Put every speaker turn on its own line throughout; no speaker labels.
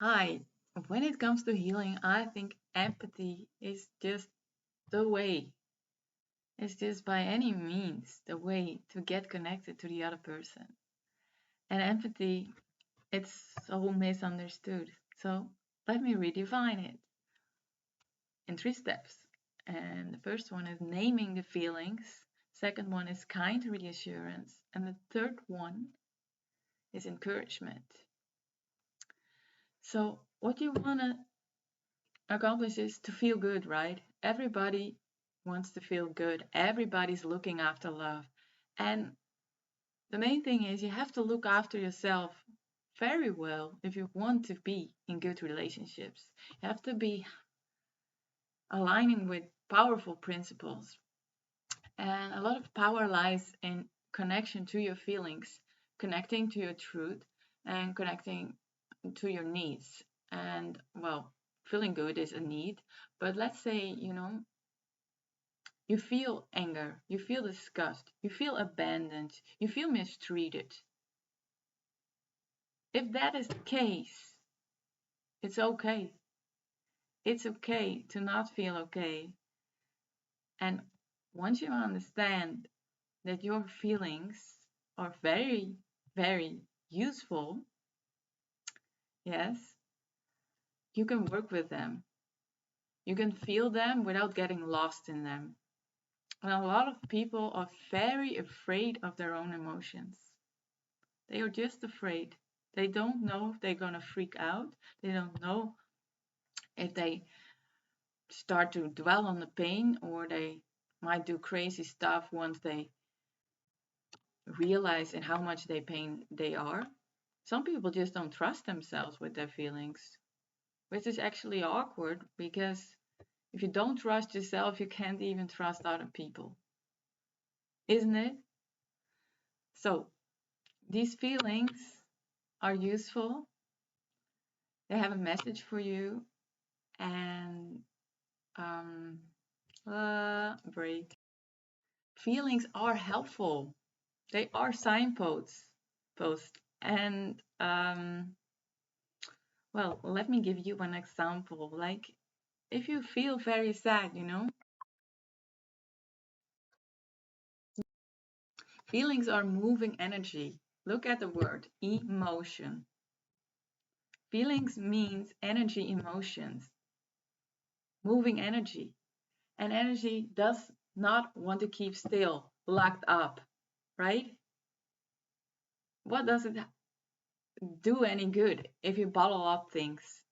Hi, when it comes to healing, I think empathy is just the way. It's just by any means the way to get connected to the other person. And empathy, it's so misunderstood. So let me redefine it in three steps. And the first one is naming the feelings. Second one is kind reassurance. And the third one is encouragement. So what you want to accomplish is to feel good, right? Everybody wants to feel good. Everybody's looking after love. And the main thing is you have to look after yourself very well if you want to be in good relationships. You have to be aligning with powerful principles. And a lot of power lies in connection to your feelings, connecting to your truth, and connecting to your needs. And well, feeling good is a need, but let's say, you feel anger, you feel disgust, you feel abandoned, you feel mistreated. If that is the case, it's okay. It's okay to not feel okay. And once you understand that your feelings are very, very useful, yes, you can work with them. You can feel them without getting lost in them. And a lot of people are very afraid of their own emotions. They are just afraid. They don't know if they're going to freak out. They don't know if they start to dwell on the pain or they might do crazy stuff once they realize in how much they pain they are. Some people just don't trust themselves with their feelings, which is actually awkward because if you don't trust yourself, you can't even trust other people, isn't it? So, these feelings are useful, they have a message for you, and um, break. Feelings are helpful. They are signposts. Post. And well, let me give you one example. Like if you feel very sad, feelings are moving energy. Look at the word emotion. Feelings means energy, emotions, moving energy. And energy does not want to keep still, locked up, right? What does it do any good if you bottle up things?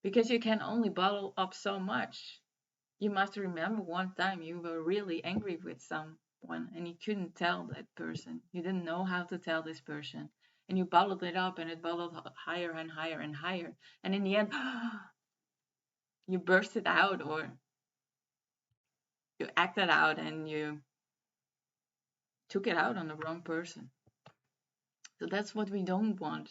Because you can only bottle up so much. You must remember one time you were really angry with someone and you couldn't tell that person. You didn't know how to tell this person. And you bottled it up and it bottled higher and higher and higher. And in the end, you burst it out or you acted out and you took it out on the wrong person. So that's what we don't want.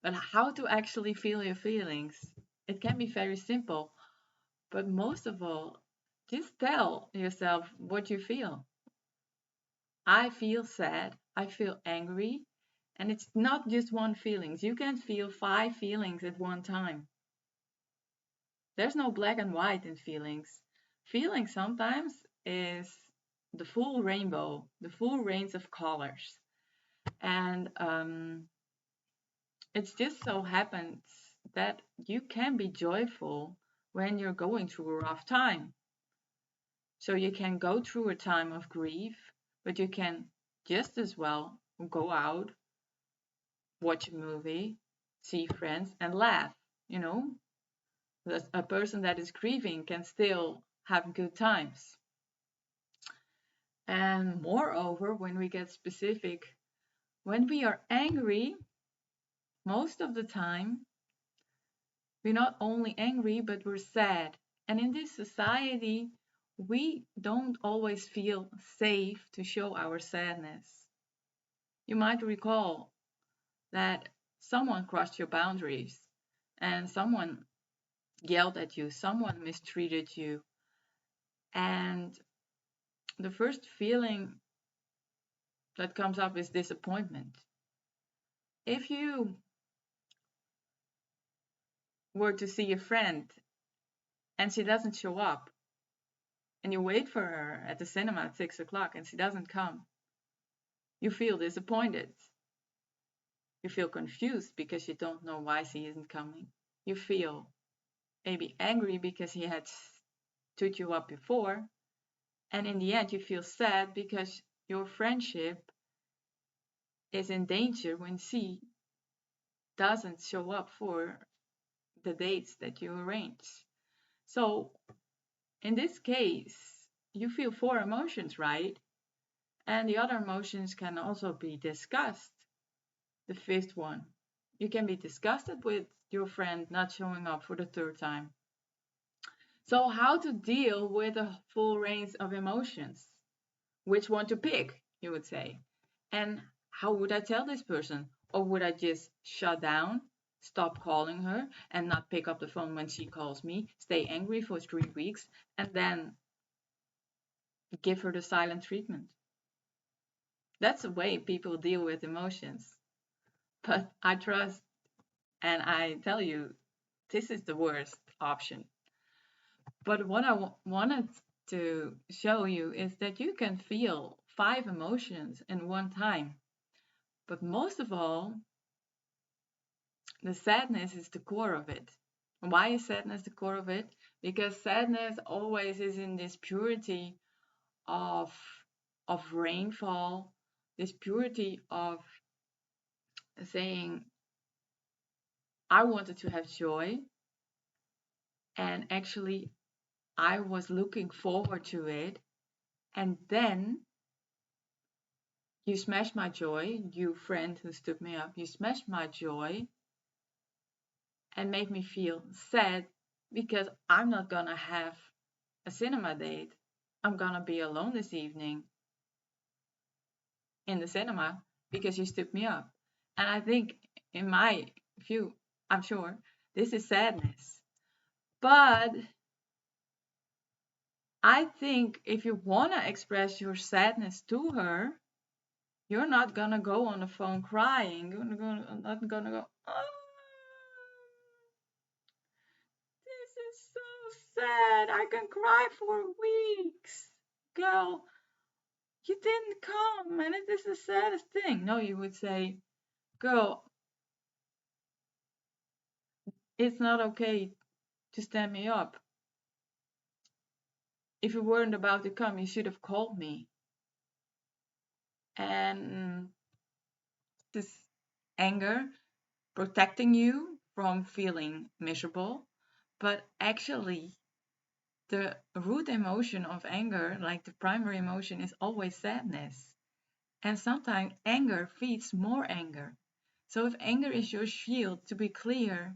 But how to actually feel your feelings? It can be very simple. But most of all, just tell yourself what you feel. I feel sad, I feel angry, and it's not just one feeling. You can feel five feelings at one time. There's no black and white in feelings. Feeling sometimes is the full rainbow, the full range of colors. And it just so happens that you can be joyful when you're going through a rough time. So you can go through a time of grief, but you can just as well go out, watch a movie, see friends, and laugh. You know, a person that is grieving can still have good times. And moreover, when we get specific, when we are angry, most of the time, we're not only angry, but we're sad. And in this society, we don't always feel safe to show our sadness. You might recall that someone crossed your boundaries and someone yelled at you, someone mistreated you. And the first feeling that comes up is disappointment. If you were to see a friend and she doesn't show up, and you wait for her at the cinema at 6 o'clock and she doesn't come, you feel disappointed. You feel confused because you don't know why she isn't coming. You feel maybe angry because he had stood you up before. And in the end, you feel sad because your friendship is in danger when she doesn't show up for the dates that you arrange. So in this case, you feel four emotions, right? And the other emotions can also be disgust. The fifth one, you can be disgusted with your friend not showing up for the third time. So how to deal with a full range of emotions? Which one to pick, you would say. And how would I tell this person? Or would I just shut down, stop calling her, and not pick up the phone when she calls me, stay angry for 3 weeks, and then give her the silent treatment? That's the way people deal with emotions. But I trust and I tell you, this is the worst option. But what I wanted to show you is that you can feel 5 emotions in one time. But most of all, the sadness is the core of it. Why is sadness the core of it? Because sadness always is in this purity of rainfall, this purity of saying, I wanted to have joy, and actually I was looking forward to it, and then you smashed my joy, you friend who stood me up, you smashed my joy and made me feel sad because I'm not gonna have a cinema date. I'm gonna be alone this evening in the cinema because you stood me up. And I think, in my view, I'm sure, this is sadness. But I think if you wanna express your sadness to her, you're not gonna go on the phone crying. You're not gonna go, oh, this is so sad. I can cry for weeks. Girl, you didn't come, and it is the saddest thing. No, you would say, girl, it's not okay to stand me up. If you weren't about to come, you should have called me. And this anger protecting you from feeling miserable, but actually the root emotion of anger, like the primary emotion, is always sadness. And sometimes anger feeds more anger. So if anger is your shield, to be clear,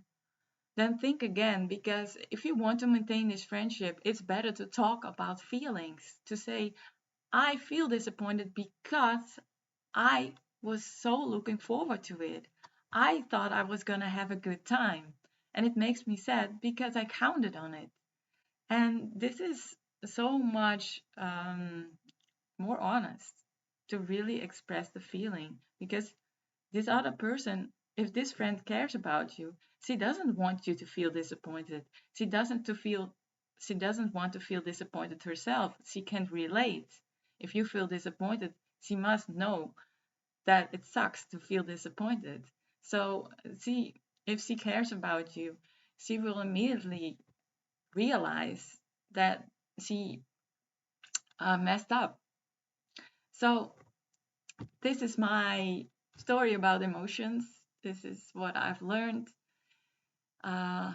then think again, because if you want to maintain this friendship, it's better to talk about feelings, to say, I feel disappointed because I was so looking forward to it. I thought I was going to have a good time. And it makes me sad because I counted on it. And this is so much more honest to really express the feeling, because this other person, if this friend cares about you, she doesn't want you to feel disappointed. She doesn't want to feel disappointed herself. She can't relate. If you feel disappointed, she must know that it sucks to feel disappointed. So if she cares about you, she will immediately realize that she messed up. So this is my story about emotions. This is what I've learned uh,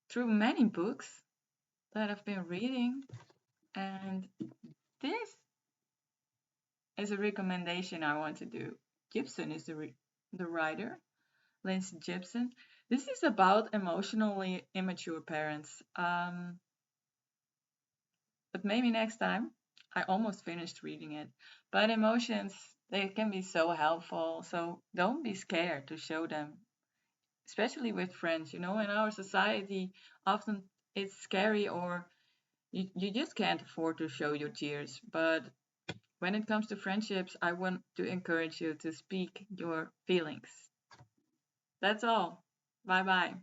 through many books that I've been reading. And this is a recommendation I want to do. Gibson is the writer, Lindsay Gibson. This is about emotionally immature parents. But maybe next time. I almost finished reading it. But emotions, they can be so helpful. So don't be scared to show them, especially with friends. In our society, often it's scary, or you just can't afford to show your tears. But when it comes to friendships, I want to encourage you to speak your feelings. That's all. Bye bye.